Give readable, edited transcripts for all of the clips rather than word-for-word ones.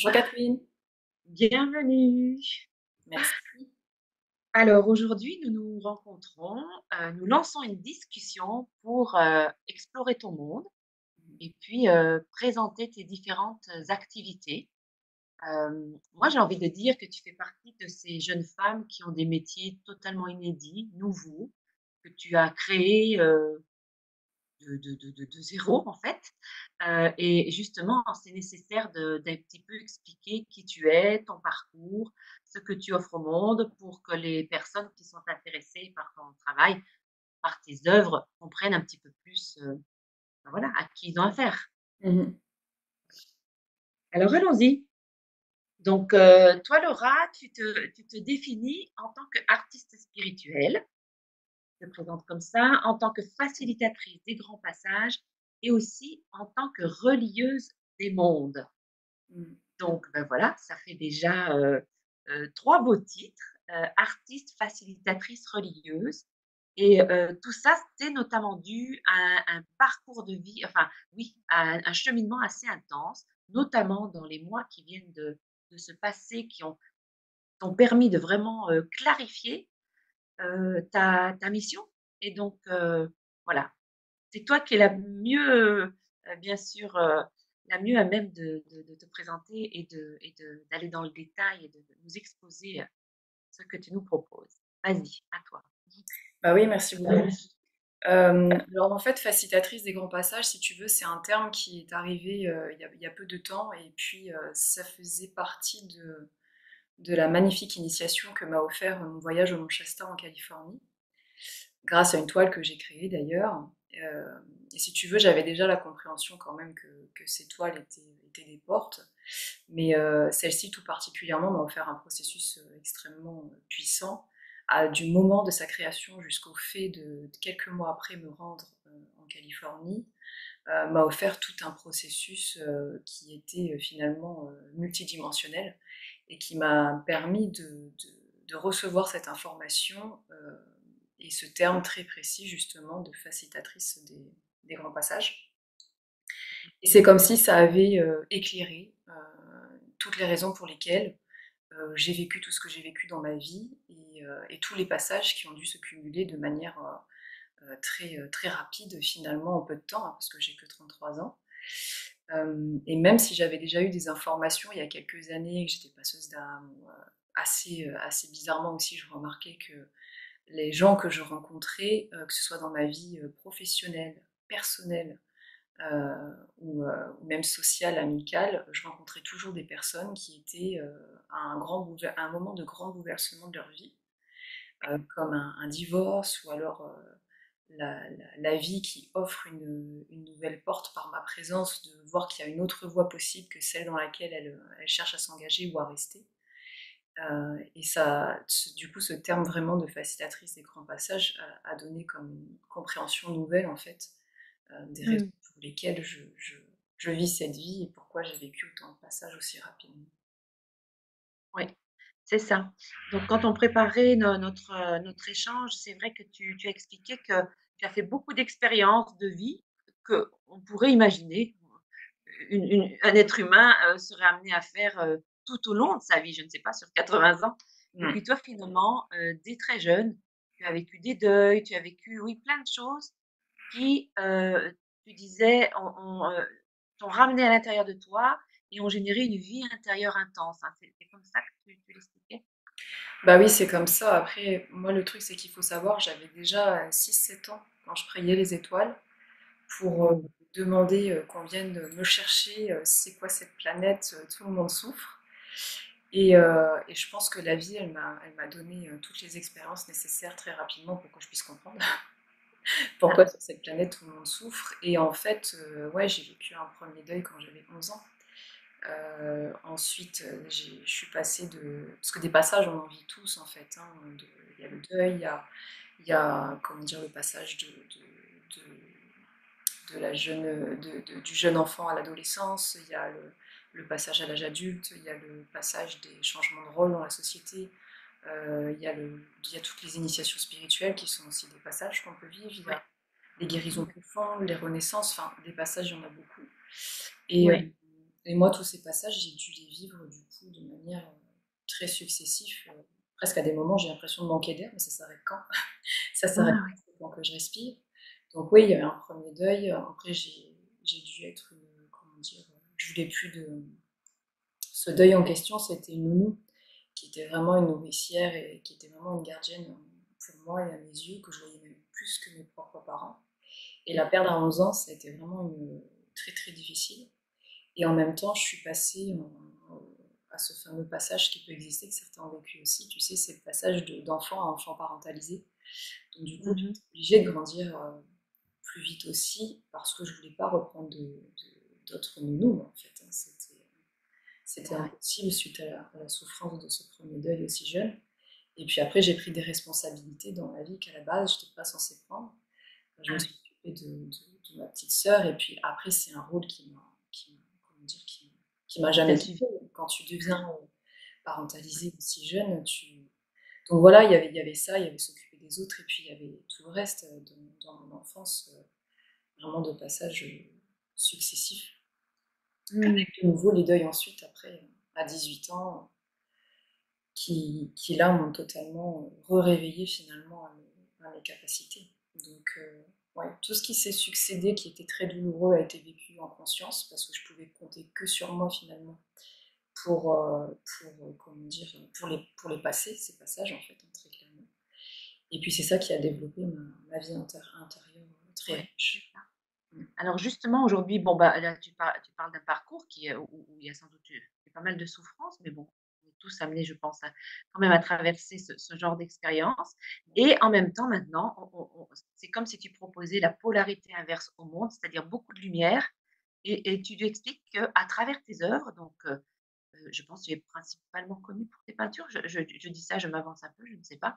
Bonjour Catherine. Bienvenue. Merci. Alors aujourd'hui, nous nous rencontrons, nous lançons une discussion pour explorer ton monde et puis présenter tes différentes activités. Moi, j'ai envie de dire que tu fais partie de ces jeunes femmes qui ont des métiers totalement inédits, nouveaux, que tu as créés de zéro en fait. Et justement, c'est nécessaire d'un petit peu expliquer qui tu es, ton parcours, ce que tu offres au monde pour que les personnes qui sont intéressées par ton travail, par tes œuvres, comprennent un petit peu plus ben voilà, à qui ils ont affaire. Mhm. Alors allons-y. Donc, toi, Laura, tu te définis en tant qu'artiste spirituelle, te présente comme ça, en tant que facilitatrice des grands passages et aussi en tant que relieuse des mondes. Mhm. Donc, ben voilà, ça fait déjà trois beaux titres, artiste, facilitatrice, religieuse. Et tout ça, c'est notamment dû à un parcours de vie, enfin oui, à un cheminement assez intense, notamment dans les mois qui viennent de se passer, qui t'ont permis de vraiment clarifier ta mission. Et donc, voilà, c'est toi qui es la mieux, bien sûr, la mieux à même de te présenter d'aller dans le détail et de nous exposer ce que tu nous proposes. Vas-y, à toi. Bah oui, merci beaucoup. Alors en fait, facilitatrice des grands passages, si tu veux, c'est un terme qui est arrivé il y a peu de temps et puis ça faisait partie de la magnifique initiation que m'a offert mon voyage au Mont Shasta en Californie, grâce à une toile que j'ai créée d'ailleurs. Euh, et si tu veux, j'avais déjà la compréhension quand même que ces toiles étaient des portes, mais celle-ci tout particulièrement m'a offert un processus extrêmement puissant, du moment de sa création jusqu'au fait de quelques mois après me rendre en Californie, m'a offert tout un processus qui était finalement multidimensionnel et qui m'a permis de recevoir cette information et ce terme très précis justement de facilitatrice des grands passages. Et c'est comme si ça avait éclairé toutes les raisons pour lesquelles j'ai vécu tout ce que j'ai vécu dans ma vie et tous les passages qui ont dû se cumuler de manière très rapide finalement en peu de temps, hein, parce que j'ai que 33 ans. Et même si j'avais déjà eu des informations il y a quelques années, que j'étais passeuse d'âme, assez bizarrement aussi, je remarquais que les gens que je rencontrais, que ce soit dans ma vie professionnelle, personnelle, ou même sociale, amicale, je rencontrais toujours des personnes qui étaient à un moment de grand bouleversement de leur vie, comme un divorce ou alors la vie qui offre une nouvelle porte par ma présence, de voir qu'il y a une autre voie possible que celle dans laquelle elle cherche à s'engager ou à rester. Et ça, du coup, ce terme vraiment de facilitatrice des grands passages a donné comme une compréhension nouvelle, en fait, des raisons Mm. pour lesquelles je vis cette vie et pourquoi j'ai vécu autant de passages aussi rapidement. Oui, c'est ça. Donc, quand on préparait notre échange, c'est vrai que tu as expliqué que tu as fait beaucoup d'expériences de vie qu'on pourrait imaginer un être humain serait amené à faire tout au long de sa vie, je ne sais pas, sur 80 ans. Et Mm. puis toi, finalement, dès très jeune, tu as vécu des deuils, tu as vécu, oui, plein de choses qui, tu disais, t'ont ramené à l'intérieur de toi et ont généré une vie intérieure intense, hein. C'est comme ça que tu l'expliquais? Bah oui, c'est comme ça. Après, moi, le truc, c'est qu'il faut savoir, j'avais déjà 6 7 ans quand je priais les étoiles pour Mmh. demander qu'on vienne me chercher, c'est quoi cette planète, tout le monde souffre. Et je pense que la vie, elle m'a donné toutes les expériences nécessaires très rapidement pour que je puisse comprendre pourquoi Ah, sur cette planète tout le monde souffre. Et en fait, ouais, j'ai vécu un premier deuil quand j'avais 11 ans. Ensuite, je suis passée de... Parce que des passages, on en vit tous en fait, hein. Il y a le deuil, il y a comment dire, le passage du jeune enfant à l'adolescence, il y a le passage à l'âge adulte, il y a le passage des changements de rôle dans la société, il y a toutes les initiations spirituelles qui sont aussi des passages qu'on peut vivre, il y ouais. a les guérisons Mmh. profondes, les renaissances, enfin des passages, il y en a beaucoup. Et, Ouais. Et moi, tous ces passages, j'ai dû les vivre du coup de manière très successive. Presque à des moments, j'ai l'impression de manquer d'air, mais ça s'arrête quand? Ça s'arrête Ah quand? C'est quand que je respire. Donc oui, il y avait un premier deuil. Après, j'ai dû être, comment dire, je voulais plus de ce deuil en question. C'était une nounou qui était vraiment une nourricière et qui était vraiment une gardienne pour moi et à mes yeux, que je voyais même plus que mes propres parents. Et la perdre à 11 ans, ça a été vraiment très très difficile. Et en même temps, je suis passée à ce fameux passage qui peut exister, que certains ont vécu aussi. Tu sais, c'est le passage d'enfant à enfant parentalisé. Donc du coup, tu oui. es obligé de grandir plus vite aussi, parce que je voulais pas reprendre d'autres nounous, en fait. Hein. C'était Ah oui. impossible suite à la souffrance de ce premier deuil aussi jeune. Et puis après, j'ai pris des responsabilités dans ma vie qu'à la base, je n'étais pas censée prendre. Je me Ah suis oui. occupée de ma petite sœur, et puis après, c'est un rôle comment dire, qui m'a Qui t'a jamais suivi. quittée. Quand tu deviens parentalisée aussi jeune, donc voilà, il y avait ça, il y avait s'occuper des autres, et puis il y avait tout le reste dans mon enfance, vraiment de passages successifs. Mmh. De nouveau, les deuils ensuite, après, à 18 ans, qui là m'ont totalement réveillé finalement à mes capacités. Donc, ouais, tout ce qui s'est succédé, qui était très douloureux, a été vécu en conscience, parce que je pouvais compter que sur moi finalement comment dire, pour les passer, ces passages en fait, hein, très clairement. Et puis c'est ça qui a développé ma vie intérieure très Ouais, c'est riche. ça. Mm. Alors justement, aujourd'hui, bon, bah, là, tu parles d'un parcours où il y a sans doute eu pas mal de souffrances, mais bon, on est tous amenés, je pense, quand même à traverser ce genre d'expérience. Et en même temps, maintenant, c'est comme si tu proposais la polarité inverse au monde, c'est-à-dire beaucoup de lumière. Et tu lui expliques qu'à travers tes œuvres, donc, je pense que tu es principalement connu pour tes peintures. Je dis ça, je m'avance un peu, je ne sais pas.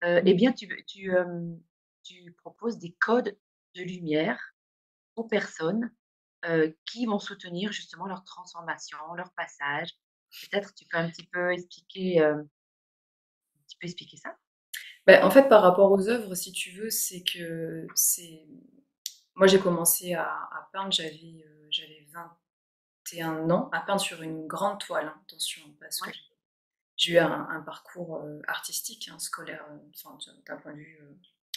Eh bien, tu proposes des codes de lumière aux personnes, qui vont soutenir justement leur transformation, leur passage. Peut-être tu peux un petit peu expliquer ça? Ben, en fait, par rapport aux œuvres, si tu veux, c'est que c'est. Moi, j'ai commencé à peindre, j'avais 21 ans, à peindre sur une grande toile, hein, attention, parce que Ouais, j'ai eu un parcours artistique, hein, scolaire, enfin, d'un point de vue,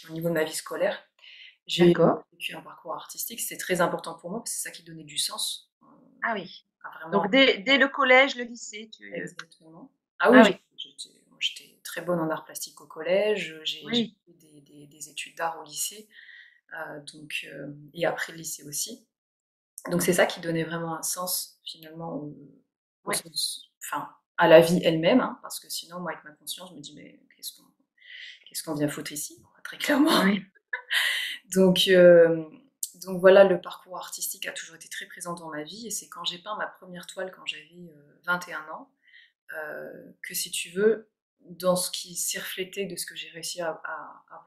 au niveau de ma vie scolaire. J'ai d'accord. vécu un parcours artistique, c'était très important pour moi, parce que c'est ça qui donnait du sens Ah oui. à vraiment. Donc dès le collège, le lycée, Exactement. Ah ah oui, oui, moi, j'étais très bonne en art plastique au collège, j'ai oui. fait des études d'art au lycée, et après le lycée aussi. Donc c'est ça qui donnait vraiment un sens finalement Ouais. enfin, à la vie elle-même, hein, parce que sinon, moi, avec ma conscience, je me dis, mais qu'est-ce qu'on vient foutre ici, quoi, très clairement. Oui. Donc, euh, donc voilà, le parcours artistique a toujours été très présent dans ma vie, et c'est quand j'ai peint ma première toile quand j'avais 21 ans, que si tu veux, dans ce qui s'est reflété de ce que j'ai réussi à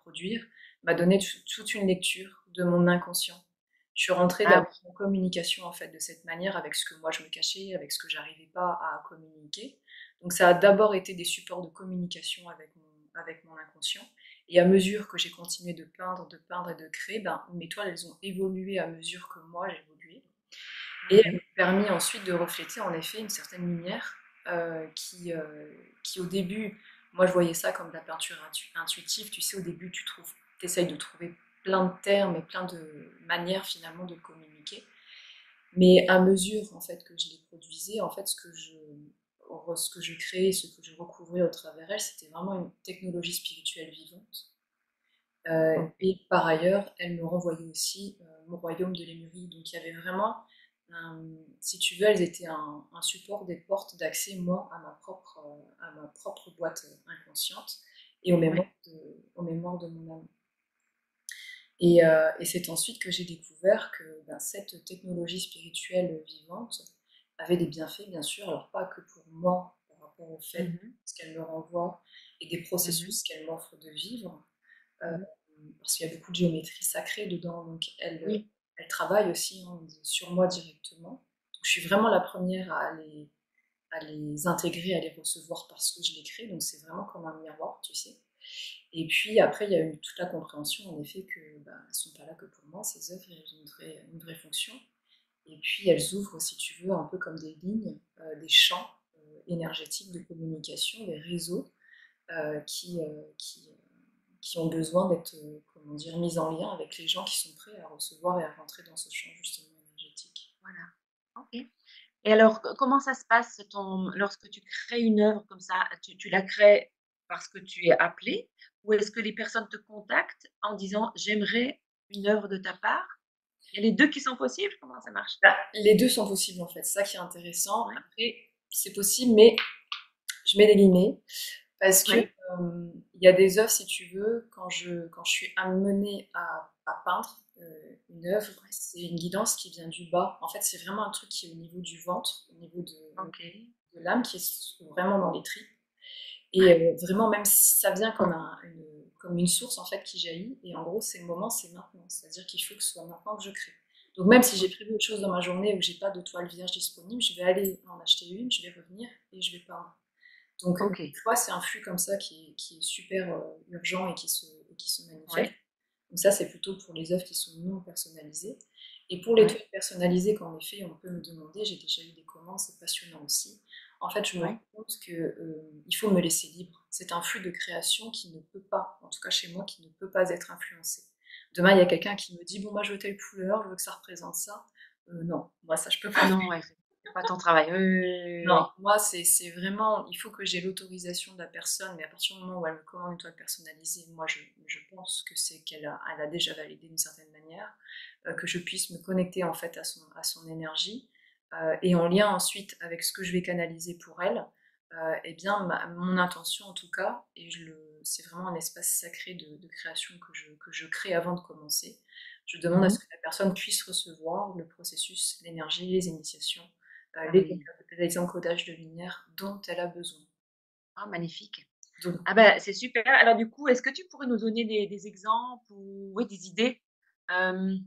produire, m'a donné toute une lecture de mon inconscient. Je suis rentrée Ah d'abord oui. en communication en fait de cette manière avec ce que moi je me cachais, avec ce que j'arrivais pas à communiquer. Donc ça a d'abord été des supports de communication avec mon inconscient. Et à mesure que j'ai continué de peindre et de créer, ben, mes toiles elles ont évolué à mesure que moi j'évoluais. Et elle Mmh. m'a permis ensuite de refléter en effet une certaine lumière qui au début, moi je voyais ça comme de la peinture intuitive, tu sais, au début tu essayes de trouver plein de termes et plein de manières finalement de communiquer. Mais à mesure en fait que je les produisais, en fait ce que je créais, ce que je recouvrais au travers elle, c'était vraiment une technologie spirituelle vivante. OK. Et par ailleurs, elle me renvoyait aussi mon royaume de Lémurie. Donc il y avait vraiment, si tu veux, elles étaient un support des portes d'accès, moi, à ma propre boîte inconsciente et Oui. aux mémoires de mon âme. Et c'est ensuite que j'ai découvert que ben, cette technologie spirituelle vivante avait des bienfaits, bien sûr, alors pas que pour moi, par rapport au fait Mmh. ce qu'elle me renvoie et des Mmh. processus qu'elle m'offre de vivre, euh, Mmh. parce qu'il y a beaucoup de géométrie sacrée dedans, donc Oui. elle travaille aussi hein, sur moi directement. Donc je suis vraiment la première à les intégrer, à les recevoir parce que je les crée, donc c'est vraiment comme un miroir, tu sais. Et puis après, il y a eu toute la compréhension, en effet, que bah, elles ne sont pas là que pour moi, ces œuvres, elles ont une vraie fonction. Et puis elles ouvrent, si tu veux, un peu comme des lignes, des champs énergétiques de communication, des réseaux qui ont besoin d'être, comment dire, mis en lien avec les gens qui sont prêts à recevoir et à rentrer dans ce champ justement énergétique. Voilà. OK. Et alors, comment ça se passe lorsque tu crées une œuvre comme ça? Tu la crées parce que tu es appelé ou est-ce que les personnes te contactent en disant: «J'aimerais une œuvre de ta part»? Il y a les 2 qui sont possibles? Comment ça marche? Bah, les deux sont possibles en fait, c'est ça qui est intéressant. Ouais, Après, c'est possible, mais je mets des guillemets. Parce que, oui, il y a des œuvres, si tu veux, quand je suis amenée à peindre, une œuvre, ouais. c'est une guidance qui vient du bas. En fait, c'est vraiment un truc qui est au niveau du ventre, au niveau OK. de l'âme, qui est vraiment dans les tripes. Et Ouais, vraiment, même si ça vient comme une source, en fait, qui jaillit. Et en gros, c'est le moment, c'est maintenant. C'est-à-dire qu'il faut que ce soit maintenant que je crée. Donc même si j'ai OK, prévu autre chose dans ma journée où j'ai pas de toile vierge disponible, je vais aller en acheter une, je vais revenir et je vais peindre. Donc, OK. des fois, c'est un flux comme ça qui est super urgent et qui se manifeste. Ouais, Donc, ça, c'est plutôt pour les œuvres qui sont non personnalisées. Et pour les ouais, toiles personnalisées, qu'en effet, on peut me demander, j'ai déjà eu des commandes, c'est passionnant aussi. En fait, je me ouais. rends compte que il faut me laisser libre. C'est un flux de création qui ne peut pas, en tout cas chez moi, qui ne peut pas être influencé. Demain, il y a quelqu'un qui me dit, bon, moi, je veux telle couleur, je veux que ça représente ça. Non, moi, ça, je peux Ah pas. non, ouais, c'est pas ton travail. Oui, oui, oui, oui, Non, oui. moi, c'est vraiment, il faut que j'ai l'autorisation de la personne, mais à partir du moment où elle me commande une toile personnalisée, moi, je pense que c'est elle a déjà validé d'une certaine manière, que je puisse me connecter en fait à son énergie, et en lien ensuite avec ce que je vais canaliser pour elle, eh bien, mon intention en tout cas, c'est vraiment un espace sacré de création que je crée avant de commencer. Je demande à Mmh. ce que la personne puisse recevoir le processus, l'énergie, les initiations, Ah oui. les encodages de lumière dont elle a besoin. Ah magnifique. Donc, Ah bah, c'est super. Alors du coup, est-ce que tu pourrais nous donner des exemples ou oui, des idées, hem,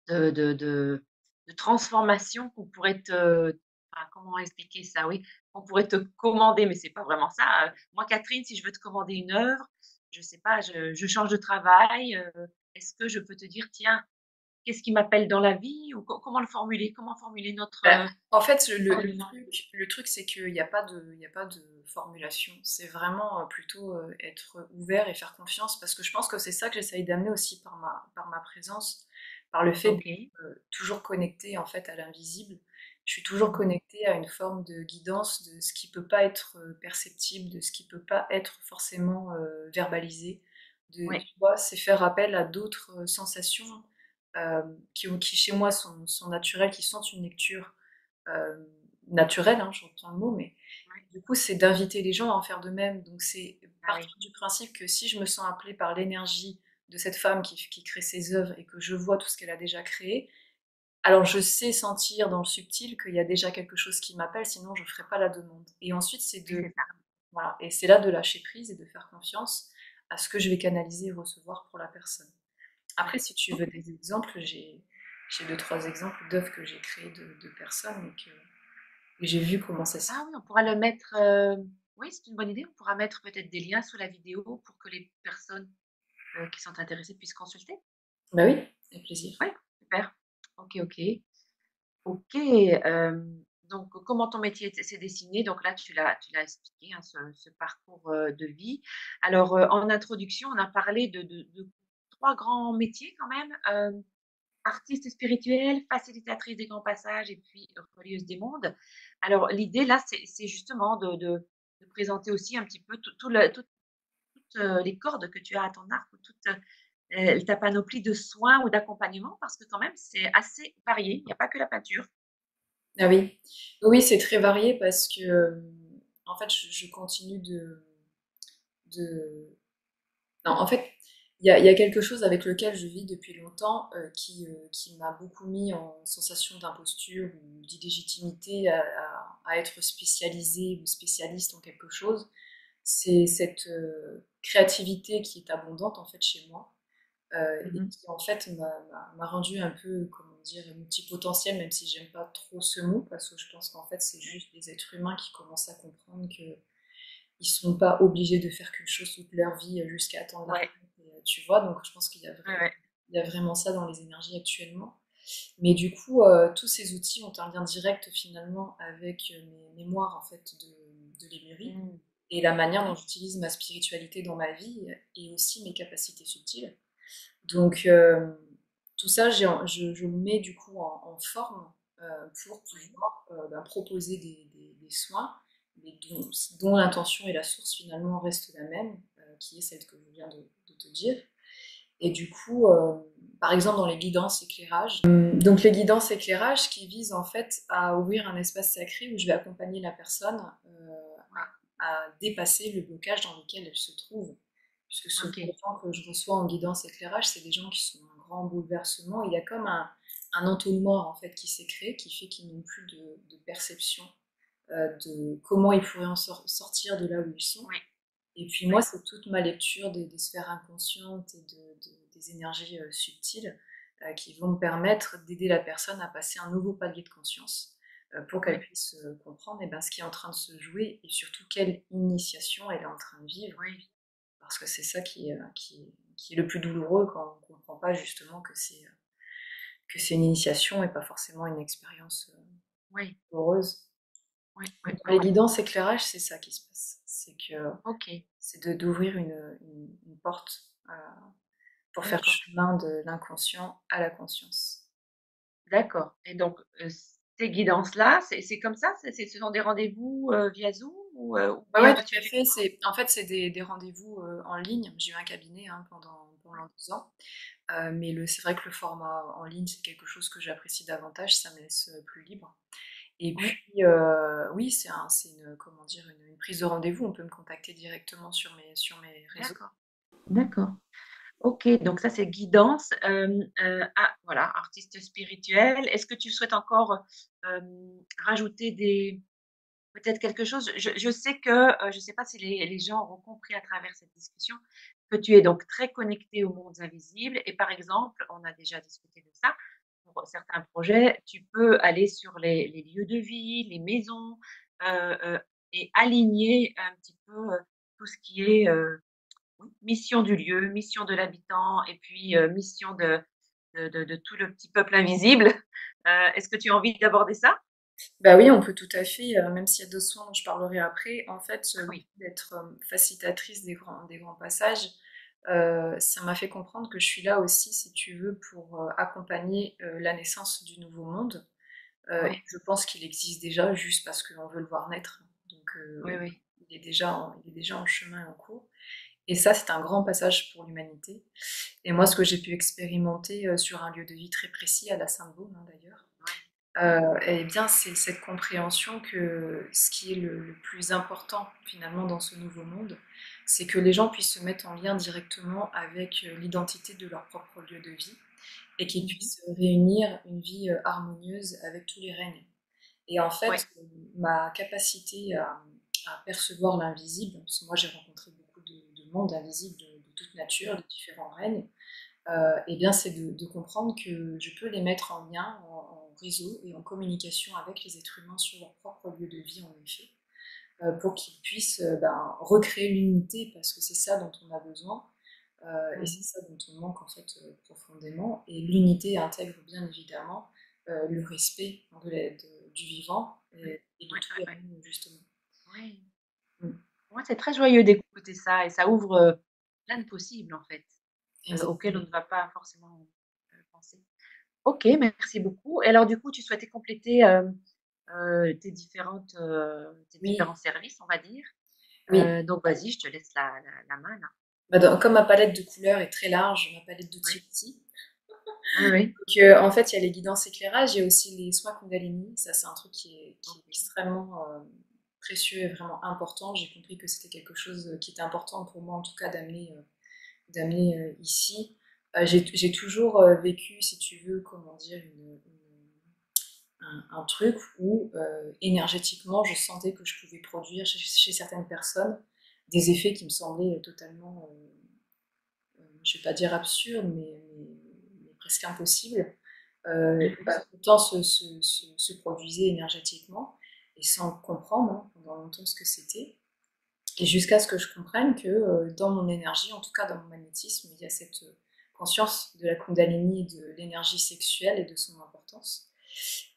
de transformation qu'on pourrait enfin, comment expliquer ça? Oui, qu'on pourrait te commander, mais c'est pas vraiment ça, moi Catherine, si je veux te commander une œuvre, je sais pas, je change de travail, est-ce que je peux te dire: «Tiens, qu'est-ce qui m'appelle dans la vie?» ou comment le formuler? Comment formuler notre, bah, en fait, demande? le truc, c'est qu'il n'y a pas il y a pas de formulation. C'est vraiment plutôt être ouvert et faire confiance, parce que je pense que c'est ça que j'essaye d'amener aussi par ma présence, par le fait d'être OK. toujours connectée en fait à l'invisible. Je suis toujours Mmh. connectée à une forme de guidance de ce qui peut pas être perceptible, de ce qui peut pas être forcément verbalisé. Ouais, Tu vois, c'est faire appel à d'autres sensations qui chez moi sont naturelles, qui sont une lecture naturelle, hein, je reprends le mot, mais ouais. du coup, c'est d'inviter les gens à en faire de même. Donc, c'est Ah oui. partir du principe que si je me sens appelée par l'énergie de cette femme qui crée ses œuvres et que je vois tout ce qu'elle a déjà créé, alors je sais sentir dans le subtil qu'il y a déjà quelque chose qui m'appelle, sinon je ne ferais pas la demande. Et ensuite, Oui, c'est ça. voilà, et c'est là de lâcher prise et de faire confiance à ce que je vais canaliser et recevoir pour la personne. Après, Ouais. si tu veux OK. des exemples, j'ai deux, trois exemples d'œuvres que j'ai créées de personnes et j'ai vu comment ça se fait. Ah oui, on pourra le mettre, oui, c'est une bonne idée. On pourra mettre peut-être des liens sous la vidéo pour que les personnes, qui sont intéressées puissent consulter. Bah oui, avec plaisir. Oui, super. OK, OK. OK, donc comment ton métier s'est dessiné? Donc là, tu l'as expliqué, hein, ce parcours, de vie. Alors, en introduction, on a parlé de 3 grands métiers quand même, artiste spirituelle, facilitatrice des grands passages et puis relieuse des mondes. Alors l'idée là, c'est justement de présenter aussi un petit peu toutes, les cordes que tu as à ton arc ou toute, ta panoplie de soins ou d'accompagnement parce que quand même c'est assez varié. Il n'y a pas que la peinture. Ah oui, oui, c'est très varié parce que en fait, je continue de... Non, en fait, il y a quelque chose avec lequel je vis depuis longtemps qui m'a beaucoup mis en sensation d'imposture ou d'illégitimité à être spécialisée ou spécialiste en quelque chose. C'est cette créativité qui est abondante en fait chez moi et Mmh. qui en fait m'a rendu un peu, comment dire, multipotentiel, même si j'aime pas trop ce mot, parce que je pense qu'en fait c'est Ouais, juste des êtres humains qui commencent à comprendre que ils sont pas obligés de faire qu'une chose toute leur vie jusqu'à attendre la ouais, retraite, tu vois, donc je pense qu'il y a ouais, ouais. il y a vraiment ça dans les énergies actuellement. Mais du coup, tous ces outils ont un lien direct finalement avec mes mémoires en fait de Lémurie Mmh. et la manière dont Oui, j'utilise ma spiritualité dans ma vie et aussi mes capacités subtiles. Donc tout ça, je le mets du coup en forme pour oui, pouvoir proposer des soins, mais dont l'intention et la source finalement restent la même, qui est celle que je viens de te dire. Et du coup, par exemple dans les guidances éclairage, donc les guidances éclairage qui visent en fait à ouvrir un espace sacré où je vais accompagner la personne oui. à dépasser le blocage dans lequel elle se trouve. Puisque souvent les OK. gens que je reçois en guidance éclairage, c'est des gens qui sont en grand bouleversement. Il y a comme un entonnoir en fait qui s'est créé, qui fait qu'ils n'ont plus de perception de comment ils pourraient sortir de là où ils sont. Oui, Et puis moi, oui, c'est toute ma lecture des sphères inconscientes et des énergies subtiles qui vont me permettre d'aider la personne à passer un nouveau palier de conscience pour qu'elle oui, puisse comprendre eh ben, ce qui est en train de se jouer et surtout quelle initiation elle est en train de vivre. oui, Parce que c'est ça qui est le plus douloureux quand on ne comprend pas justement que c'est une initiation et pas forcément une expérience oui, heureuse. oui, oui, Donc, oui, dans les oui. guidances éclairage, c'est ça qui se passe. OK, C'est d'ouvrir une porte pour faire d'accord, chemin de l'inconscient à la conscience. d'accord et donc ces guidances-là, c'est comme ça? Ce sont des rendez-vous, via Zoom ou Ouais, ouais, bien tout tu à fait. En fait, c'est des rendez-vous en ligne. J'ai eu un cabinet hein, pendant 2 ans. Mais c'est vrai que le format en ligne, c'est quelque chose que j'apprécie davantage. Ça me laisse plus libre. Et oui, puis, oui, c'est une, comment dire, une prise de rendez-vous. On peut me contacter directement sur mes réseaux. d'accord, d'accord. OK, donc ça c'est guidance, ah voilà, artiste spirituel. Est-ce que tu souhaites encore, rajouter des peut-être quelque chose? Je sais que, je ne sais pas si les gens auront compris à travers cette discussion que tu es donc très connecté aux mondes invisibles et par exemple, on a déjà discuté de ça, pour certains projets, tu peux aller sur les lieux de vie, les maisons, heu et aligner un petit peu, tout ce qui est, oui, mission du lieu, mission de l'habitant et puis, mission de tout le petit peuple invisible. Est-ce que tu as envie d'aborder ça? Bah oui, on peut tout à fait, même s'il y a d'autres soins dont je parlerai après. En fait, Ah le oui. fait d'être facilitatrice des grands passages, ça m'a fait comprendre que je suis là aussi, si tu veux, pour accompagner la naissance du nouveau monde. Oui, Je pense qu'il existe déjà, juste parce qu'on veut le voir naître. Donc, oui, oui. il est déjà en chemin et en cours. Et ça, c'est un grand passage pour l'humanité. Et moi, ce que j'ai pu expérimenter sur un lieu de vie très précis, à la Sainte-Baume hein, d'ailleurs, Ouais. Oui, eh bien, c'est cette compréhension que ce qui est le plus important finalement dans ce nouveau monde, c'est que les gens puissent se mettre en lien directement avec l'identité de leur propre lieu de vie et qu'ils mmh. puissent réunir une vie harmonieuse avec tous les règnes. Et en Ouais, fait, ma capacité à percevoir l'invisible, parce que moi j'ai rencontré beaucoup de monde invisible de toute nature, de différents règnes, eh bien, c'est de comprendre que je peux les mettre en lien, en réseau et en communication avec les êtres humains sur leur propre lieu de vie, en effet, pour qu'ils puissent recréer l'unité, parce que c'est ça dont on a besoin, et c'est mmh. ça dont on manque en fait profondément. Et l'unité intègre bien évidemment le respect du vivant Ouais. et de Ouais, tous ouais, les ouais. règnes, justement. Oui. Mm. Ouais, c'est très joyeux d'écouter ça et ça ouvre, plein de possibles, en fait, auxquels on Exactement. ne va pas forcément, penser. OK, merci beaucoup et alors du coup, tu souhaitais compléter, tes Oui, différents services, on va dire. oui. Donc vas-y, je te laisse la main là. Bah, comme ma palette de couleurs est très large, ma palette Oui. d'outils aussi, Oui, oui. donc, en fait, il y a les guidances éclairage, il y a aussi les soins Kundalini. Ça, c'est un truc qui est OK. extrêmement précieux et vraiment important. J'ai compris que c'était quelque chose qui était important pour moi, en tout cas, d'amener ici. J'ai toujours vécu, si tu veux, comment dire, un truc où énergétiquement, je sentais que je pouvais produire chez certaines personnes des effets qui me semblaient totalement, je ne vais pas dire absurdes, mais presque impossibles. Mmh. Pourtant se produisait énergétiquement et sans comprendre hein, pendant longtemps ce que c'était. Et jusqu'à ce que je comprenne que dans mon énergie, en tout cas dans mon magnétisme, il y a cette conscience de la Kundalini et de l'énergie sexuelle et de son importance.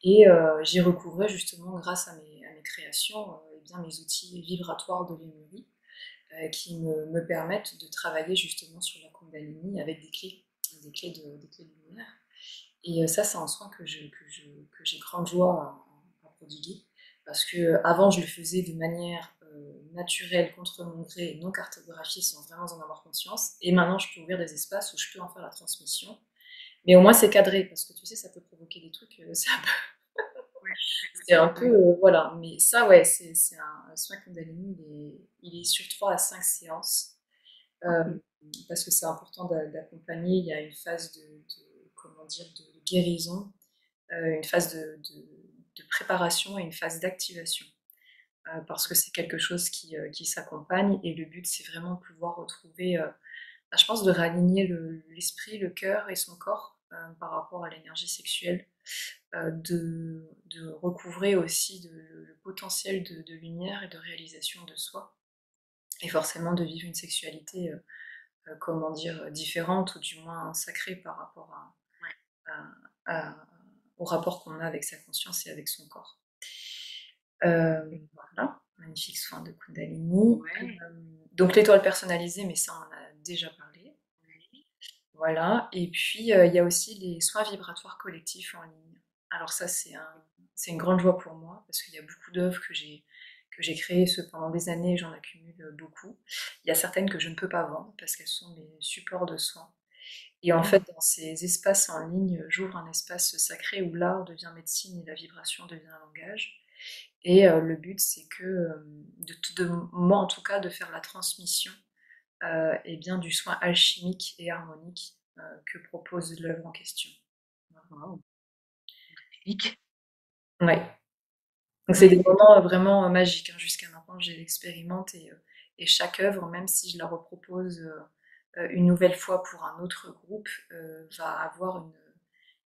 Et j'y recouvrais justement grâce à mes créations, et bien mes outils vibratoires de Lémurie qui me permettent de travailler justement sur la Kundalini avec des clés de lumière. Et ça, c'est un soin que j'ai grande joie à prodiguer. Parce que avant, je le faisais de manière naturelle, contre mon gré, non cartographiée, sans vraiment en avoir conscience. Et maintenant, je peux ouvrir des espaces où je peux en faire la transmission. Mais au moins, c'est cadré, parce que tu sais, ça peut provoquer des trucs, c'est un peu, voilà. Mais ça, ouais, c'est un soin Kundalini, il est sur 3 à 5 séances. Euh, Ok. parce que c'est important d'accompagner. Il y a une phase comment dire, de guérison, une phase de préparation et une phase d'activation. Parce que c'est quelque chose qui s'accompagne et le but c'est vraiment de pouvoir retrouver, je pense, de réaligner l'esprit, le cœur et son corps par rapport à l'énergie sexuelle, de recouvrer aussi le potentiel de lumière et de réalisation de soi et forcément de vivre une sexualité comment dire, différente ou du moins sacrée par rapport au rapport qu'on a avec sa conscience et avec son corps. Voilà, magnifique soin de Kundalini. Ouais. Donc l'étoile personnalisée, mais ça on en a déjà parlé. Voilà, et puis il y a aussi les soins vibratoires collectifs en ligne. Alors ça c'est une grande joie pour moi parce qu'il y a beaucoup d'œuvres que j'ai créées pendant des années et j'en accumule beaucoup. Il y a certaines que je ne peux pas vendre parce qu'elles sont mes supports de soins. Et en fait, dans ces espaces en ligne, j'ouvre un espace sacré où l'art devient médecine et la vibration devient un langage. Et le but, c'est que, de moi en tout cas, de faire la transmission et bien, du soin alchimique et harmonique que propose l'œuvre en question. Wow. Magnifique. Ouais. Donc c'est des Ouais, c'est tout. moments vraiment magiques. Hein. Jusqu'à maintenant, je l'expérimente et chaque œuvre, même si je la repropose une nouvelle fois pour un autre groupe, va avoir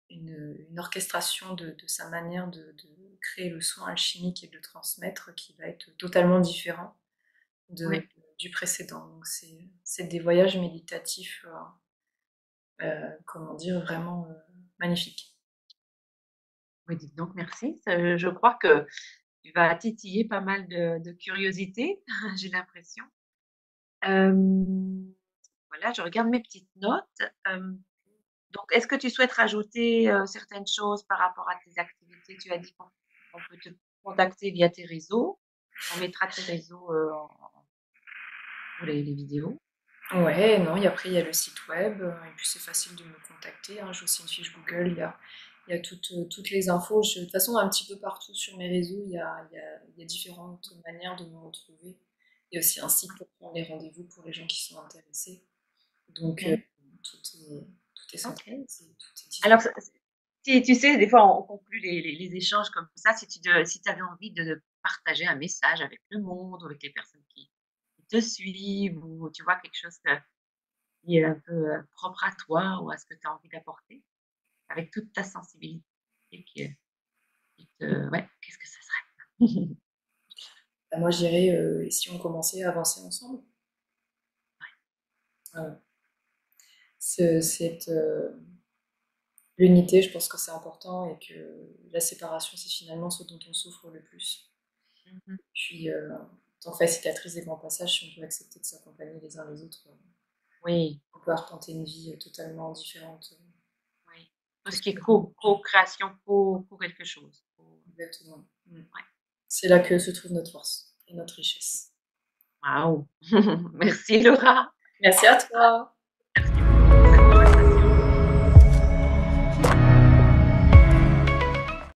une orchestration de sa manière de créer le soin alchimique et de le transmettre qui va être totalement différent Ouais. du précédent. Donc c'est des voyages méditatifs, comment dire, vraiment magnifiques. Oui, dites donc, merci. Je crois que tu vas titiller pas mal de curiosité, j'ai l'impression. Voilà, je regarde mes petites notes. Donc, est-ce que tu souhaites rajouter, certaines choses par rapport à tes activités? Tu as dit qu'on peut te contacter via tes réseaux. On mettra tes réseaux, pour les vidéos. Ouais, non, et après il y a le site web, et puis c'est facile de me contacter. Hein. J'ai aussi une fiche Google, il y a toutes les infos. De toute façon, un petit peu partout sur mes réseaux, il y a différentes manières de me retrouver. Il y a aussi un site pour prendre les rendez-vous pour les gens qui sont intéressés. Donc, OK, tout est OK. centralisé, tout est Alors, disponible. si tu sais, des fois, on conclut les échanges comme ça. Si tu avais envie de partager un message avec le monde ou avec les personnes qui te suivent ou tu vois quelque chose qui est un peu, propre à toi ou à ce que tu as envie d'apporter, avec toute ta sensibilité qui te ouais, qu'est-ce que ça serait? Bah, moi, je dirais, et si on commençait à avancer ensemble? Cette l'unité, je pense que c'est important et que la séparation, c'est finalement ce dont on souffre le plus. Mmh mh. Puis, en tant que facilitatrice des grands passages, si on peut accepter de s'accompagner les uns les autres, Oui, on peut arpenter une vie totalement différente oui. Tout que ce ce qui est qu'on a vécu. co-création, quelque chose. Exactement. Mm. Ouais. C'est là que se trouve notre force et notre richesse. Waouh! Merci Laura. Merci à toi!